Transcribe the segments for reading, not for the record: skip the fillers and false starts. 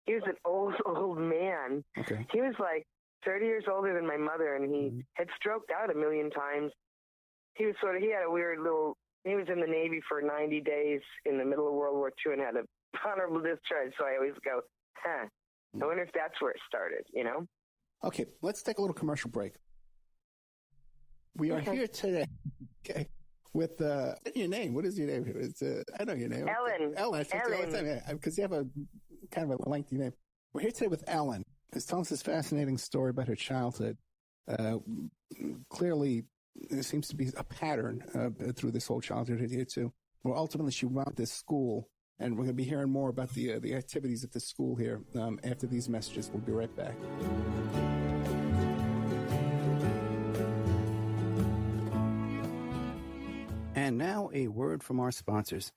He was an old man. Okay. He was like 30 years older than my mother, and he had stroked out a million times. He was he had a weird he was in the Navy for 90 days in the middle of World War II and had an honorable discharge. So I always go, I wonder if that's where it started, Okay, let's take a little commercial break. We are here today, okay, with your name. What is your name? It's, I know your name. Ellen. Ellen. Because you have a kind of a lengthy name. We're here today with Ellen, who's telling us this fascinating story about her childhood. Clearly, there seems to be a pattern through this whole childhood here, too. Well, ultimately, she wound this school, and we're going to be hearing more about the activities at the school here after these messages. We'll be right back. And now a word from our sponsors.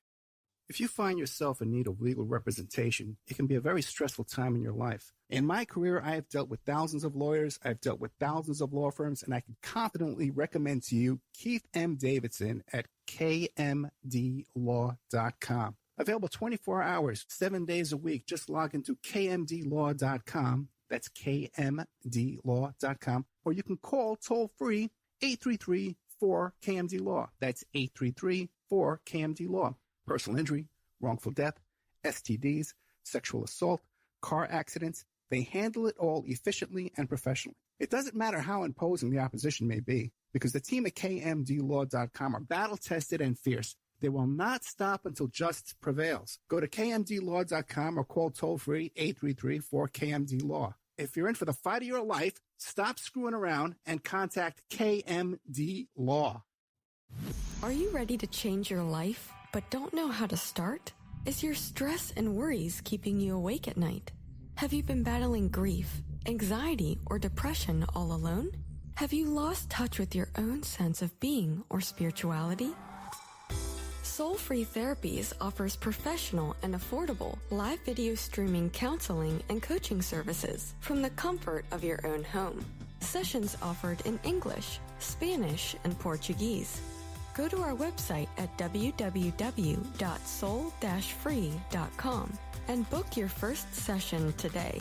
If you find yourself in need of legal representation, it can be a very stressful time in your life. In my career, I have dealt with thousands of lawyers, I've dealt with thousands of law firms, and I can confidently recommend to you Keith M. Davidson at kmdlaw.com. Available 24 hours, 7 days a week. Just log into kmdlaw.com. That's kmdlaw.com. Or you can call toll-free 833-4KMD-LAW. That's 833-4KMD-LAW. Personal injury, wrongful death, STDs, sexual assault, car accidents. They handle it all efficiently and professionally. It doesn't matter how imposing the opposition may be, because the team at kmdlaw.com are battle-tested and fierce. They will not stop until justice prevails. Go to kmdlaw.com or call toll-free 833-4KMD-LAW. If you're in for the fight of your life, stop screwing around and contact KMD Law. Are you ready to change your life, but don't know how to start? Is your stress and worries keeping you awake at night? Have you been battling grief, anxiety, or depression all alone? Have you lost touch with your own sense of being or spirituality? Soul Free Therapies offers professional and affordable live video streaming counseling and coaching services from the comfort of your own home. Sessions offered in English, Spanish, and Portuguese. Go to our website at www.soul-free.com and book your first session today.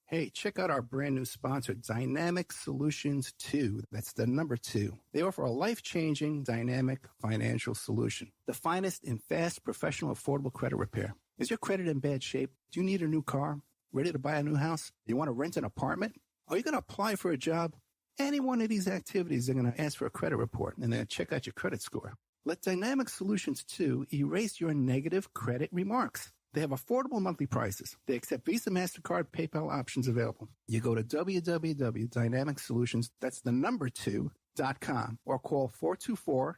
Hey, check out our brand new sponsor, Dynamic Solutions 2. That's the number 2. They offer a life-changing, dynamic financial solution. The finest in fast, professional, affordable credit repair. Is your credit in bad shape? Do you need a new car? Ready to buy a new house? You want to rent an apartment? Are you going to apply for a job? Any one of these activities, they're going to ask for a credit report, and they're going to check out your credit score. Let Dynamic Solutions 2 erase your negative credit remarks. They have affordable monthly prices. They accept Visa, MasterCard, PayPal options available. You go to www.dynamicsolutions, that's the number 2.com, or call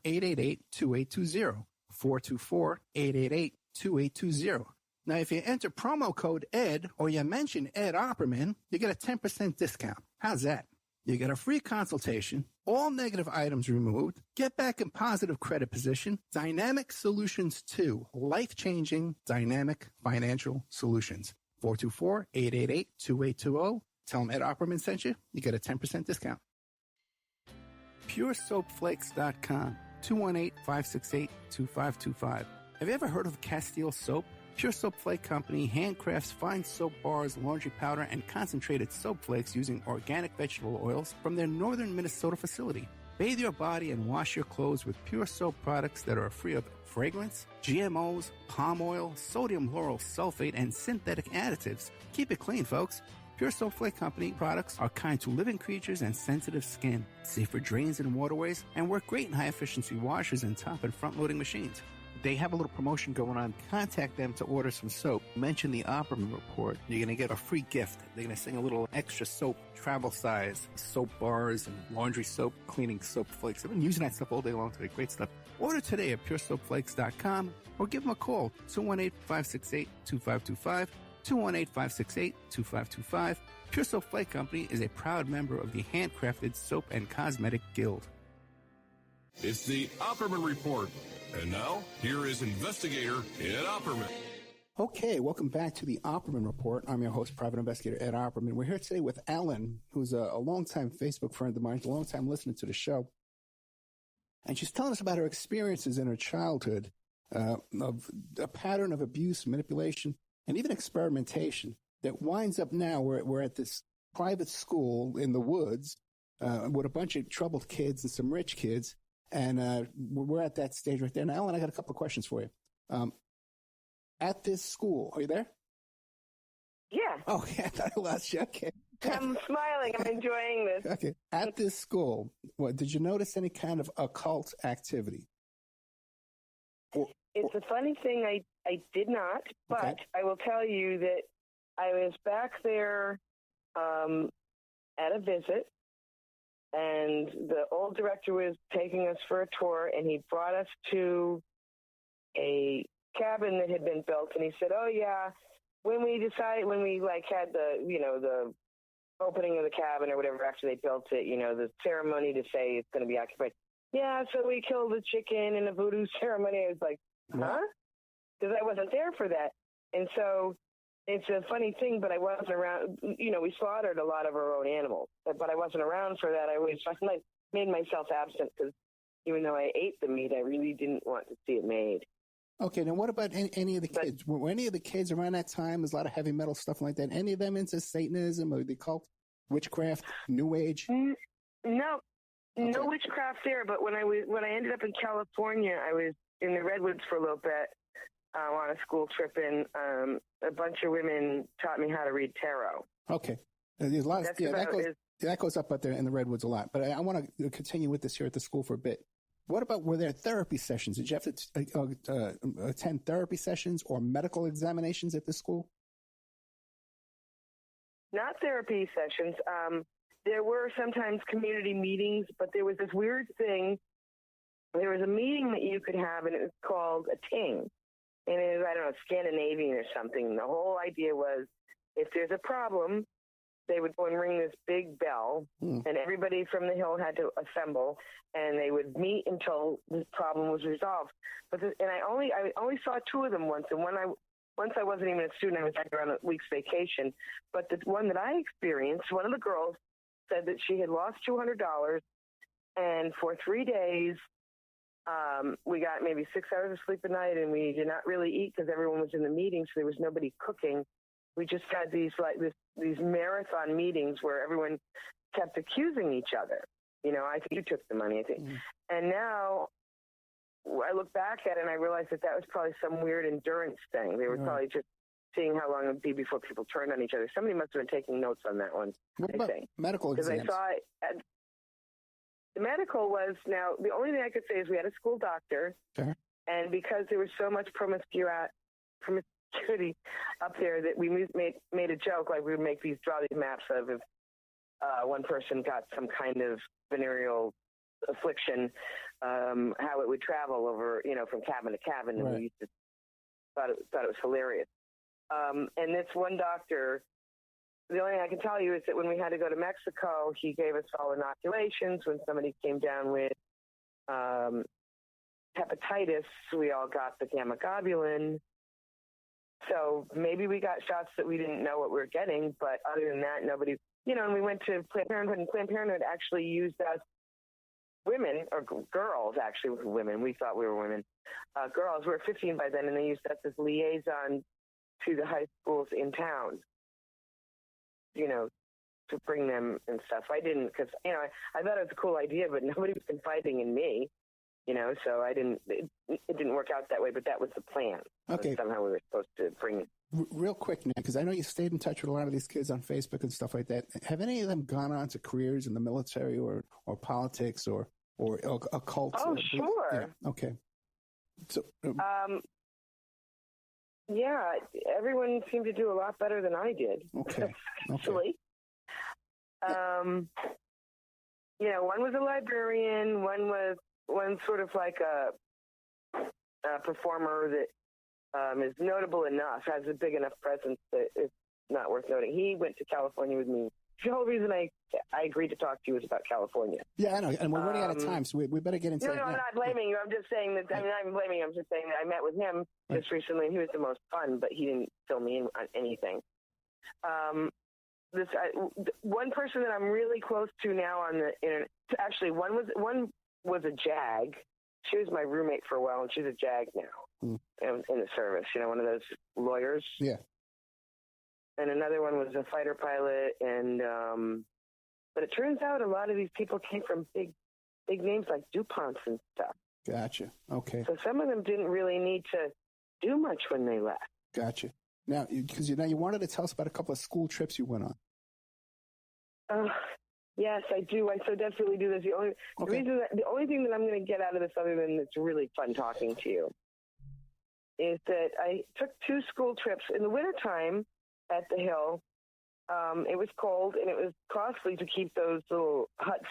424-888-2820. 424-888-2820. Now, if you enter promo code ED or you mention Ed Opperman, you get a 10% discount. How's that? You get a free consultation, all negative items removed, get back in positive credit position. Dynamic Solutions 2, life-changing dynamic financial solutions. 424-888-2820. Tell them Ed Opperman sent you. You get a 10% discount. PureSoapFlakes.com, 218-568-2525. Have you ever heard of Castile Soap? Pure Soap Flake Company handcrafts fine soap bars, laundry powder, and concentrated soap flakes using organic vegetable oils from their northern Minnesota facility. Bathe your body and wash your clothes with Pure Soap products that are free of fragrance, GMOs, palm oil, sodium lauryl sulfate, and synthetic additives. Keep it clean, folks. Pure Soap Flake Company products are kind to living creatures and sensitive skin, safe for drains and waterways, and work great in high-efficiency washers and top and front-loading machines. They have a little promotion going on. Contact them to order some soap. Mention the Opperman Report. You're going to get a free gift. They're going to sing a little extra soap, travel size, soap bars and laundry soap, cleaning soap flakes. I've been using that stuff all day long today. Great stuff. Order today at puresoapflakes.com or give them a call, 218-568-2525, 218-568-2525. Pure Soap Flake Company is a proud member of the Handcrafted Soap and Cosmetic Guild. It's the Opperman Report. And now, here is investigator Ed Opperman. Okay, welcome back to the Opperman Report. I'm your host, Private Investigator Ed Opperman. We're here today with Ellen, who's a longtime Facebook friend of mine, a longtime listener to the show. And she's telling us about her experiences in her childhood of a pattern of abuse, manipulation, and even experimentation that winds up now we're at this private school in the woods with a bunch of troubled kids and some rich kids. And we're at that stage right there. Now, Ellen, I got a couple of questions for you. At this school, are you there? Yeah. Oh, yeah, I thought I lost you. Okay. I'm smiling. I'm enjoying this. Okay. At this school, did you notice any kind of occult activity? It's a funny thing. I did not, but okay. I will tell you that I was back there at a visit, and the old director was taking us for a tour, and he brought us to a cabin that had been built, and he said, "Oh yeah, when we had the opening of the cabin or whatever after they built it, the ceremony to say it's going to be occupied. Yeah, so we killed a chicken in a voodoo ceremony." I was like, huh? Because I wasn't there for that. And so it's a funny thing, but I wasn't around. We slaughtered a lot of our own animals, but I wasn't around for that. I made myself absent because even though I ate the meat, I really didn't want to see it made. Okay, now what about any of the kids? Were any of the kids around that time, there's a lot of heavy metal stuff like that, any of them into Satanism or the cult, witchcraft, New Age? No, okay. No witchcraft there, but when I ended up in California, I was in the Redwoods for a little bit on a school trip, and a bunch of women taught me how to read tarot. Okay. There's a lot of, that goes up out there in the Redwoods a lot, but I want to continue with this here at the school for a bit. What about, were there therapy sessions? Did you have to attend therapy sessions or medical examinations at the school? Not therapy sessions. There were sometimes community meetings, but there was this weird thing. There was a meeting that you could have, and it was called a ting. And it was, I don't know, Scandinavian or something. The whole idea was if there's a problem, they would go and ring this big bell, and everybody from the hill had to assemble, and they would meet until the problem was resolved. I only saw two of them once, and once I wasn't even a student, I was there on a week's vacation. But the one that I experienced, one of the girls said that she had lost $200, and for 3 days, we got maybe 6 hours of sleep a night, and we did not really eat because everyone was in the meeting, so there was nobody cooking. We just had these marathon meetings where everyone kept accusing each other. I think you took the money, I think. And now I look back at it and I realized that was probably some weird endurance thing. They were probably just seeing how long it would be before people turned on each other. Somebody must have been taking notes on that one, I think. Medical exams? Because I saw it. The medical was, now, the only thing I could say is we had a school doctor, and because there was so much promiscuity up there that we made a joke, like we would draw these maps of if one person got some kind of venereal affliction, how it would travel over, from cabin to cabin, and we used to thought it was hilarious. And this one doctor, the only thing I can tell you is that when we had to go to Mexico, he gave us all inoculations. When somebody came down with hepatitis, we all got the gamma globulin. So maybe we got shots that we didn't know what we were getting, but other than that, nobody, and we went to Planned Parenthood, and Planned Parenthood actually used us women, or girls actually, women, we thought we were women, girls, we were 15 by then, and they used us as liaison to the high schools in town, to bring them and stuff. I didn't, because, I thought it was a cool idea, but nobody was confiding in me. So it didn't work out that way, but that was the plan. Okay. Somehow we were supposed to bring it. Real quick now, because I know you stayed in touch with a lot of these kids on Facebook and stuff like that. Have any of them gone on to careers in the military or politics or occult? Oh, sure. Yeah. Okay. So, yeah, everyone seemed to do a lot better than I did. Okay. Actually. One was a librarian, one sort of like a performer that is notable enough, has a big enough presence that it's not worth noting. He went to California with me. The whole reason I agreed to talk to you was about California. Yeah, I know, and we're running out of time, so we better get into it. No, I'm not blaming you. I'm just saying that, I'm not even blaming you. I'm just saying that I met with him just recently, and he was the most fun, but he didn't fill me in on anything. One person that I'm really close to now on the internet, actually, one was a JAG. She was my roommate for a while, and she's a JAG now in the service. One of those lawyers. Yeah. and another one was a fighter pilot. And but it turns out a lot of these people came from big names like DuPonts and stuff. Gotcha. Okay. So some of them didn't really need to do much when they left. Gotcha. Now, because you wanted to tell us about a couple of school trips you went on. Yes, I do. I so desperately do this. The only thing that I'm going to get out of this, other than it's really fun talking to you, is that I took 2 school trips in the wintertime at the Hill. It was cold and it was costly to keep those little huts,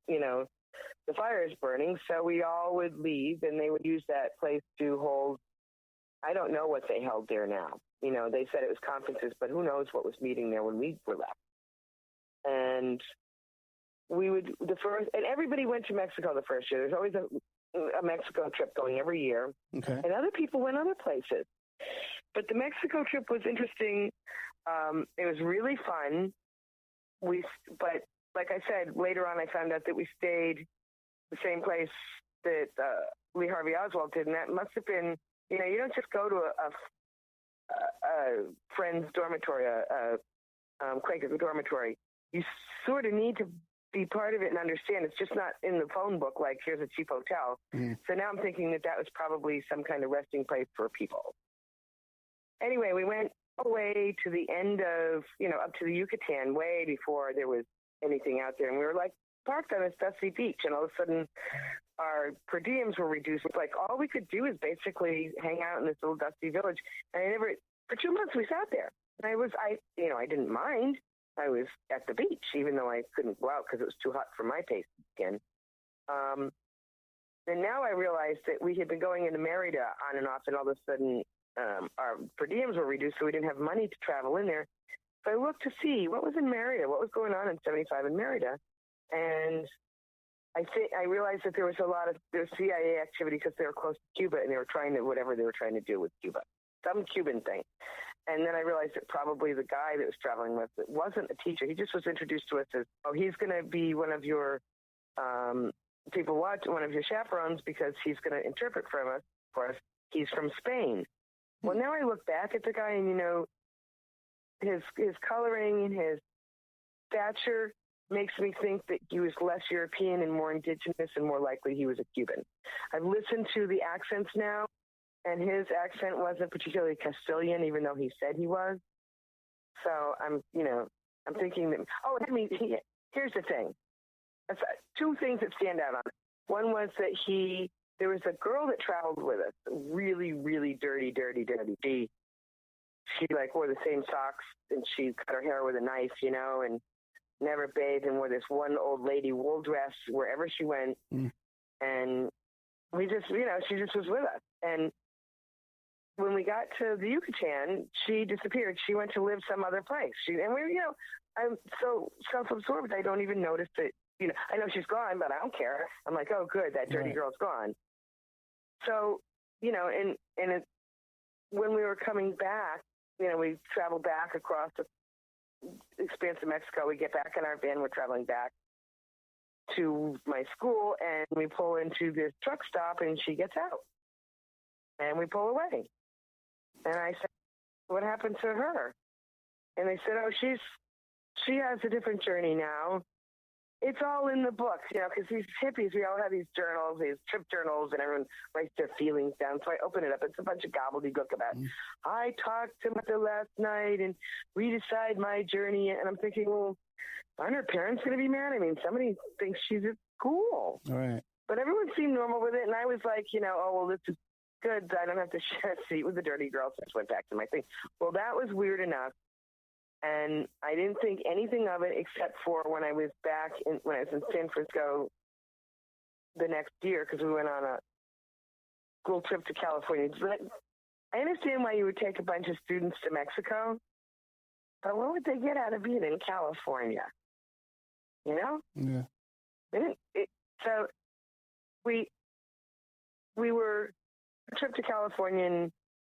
the fires burning. So we all would leave, and they would use that place to hold. I don't know what they held there now. They said it was conferences, but who knows what was meeting there when we were left. And and everybody went to Mexico the first year. There's always a Mexico trip going every year. Okay. And other people went other places. But the Mexico trip was interesting. It was really fun. But like I said, later on I found out that we stayed the same place that Lee Harvey Oswald did, and that must have been, you don't just go to a friend's dormitory, a Quaker dormitory. You sort of need to be part of it and understand it's just not in the phone book like here's a cheap hotel. Mm. So now I'm thinking that was probably some kind of resting place for people. Anyway, we went away to the end of, up to the Yucatan, way before there was anything out there. And we were parked on this dusty beach, and all of a sudden our per diems were reduced. It's like all we could do is basically hang out in this little dusty village. And for 2 months we sat there. And I didn't mind. I was at the beach, even though I couldn't go out because it was too hot for my pace skin. And now I realized that we had been going into Merida on and off, and all of a sudden our per diems were reduced, so we didn't have money to travel in there. So I looked to see what was in Merida, what was going on in 75 in Merida. And I realized that there was CIA activity because they were close to Cuba, and they were trying to, whatever they were trying to do with Cuba, some Cuban thing. And then I realized that probably the guy that was traveling with it wasn't a teacher. He just was introduced to us as, he's going to be one of your one of your chaperones because he's going to interpret for us. He's from Spain. Well, now I look back at the guy, and, his coloring and his stature makes me think that he was less European and more indigenous, and more likely he was a Cuban. I've listened to the accents now, and his accent wasn't particularly Castilian, even though he said he was. So I'm thinking that, here's the thing. 2 things that stand out on it. One was that there was a girl that traveled with us, really, really dirty. She wore the same socks, and she cut her hair with a knife, and never bathed, and wore this one old lady wool dress wherever she went. Mm. And we just, she just was with us. And when we got to the Yucatan, she disappeared. She went to live some other place. I'm so self-absorbed, I don't even notice that, I know she's gone, but I don't care. I'm like, oh, good, that dirty girl's gone. So, when we were coming back, we traveled back across the expanse of Mexico. We get back in our van. We're traveling back to my school, and we pull into this truck stop, and she gets out. And we pull away. And I said, what happened to her? And they said, oh, she has a different journey now. It's all in the books, because these hippies, we all have these journals, these trip journals, and everyone writes their feelings down. So I open it up. It's a bunch of gobbledygook about, I talked to Mother last night, and we decide my journey. And I'm thinking, well, aren't her parents going to be mad? I mean, somebody thinks she's cool. All right. But everyone seemed normal with it. And I was like, oh, well, this is good. I don't have to share a seat with the dirty girl. So I just went back to my thing. Well, that was weird enough. And I didn't think anything of it except for when I was when I was in San Francisco the next year, because we went on a school trip to California. I understand why you would take a bunch of students to Mexico, but what would they get out of being in California? Yeah. So we were a trip to California, and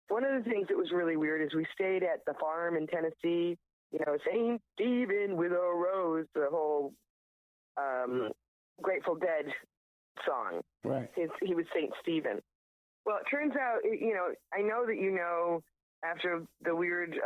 one of the things that was really weird is we stayed at the farm in Tennessee. St. Stephen with a rose, the whole Grateful Dead song. Right. He was St. Stephen. Well, it turns out, I know that after the weird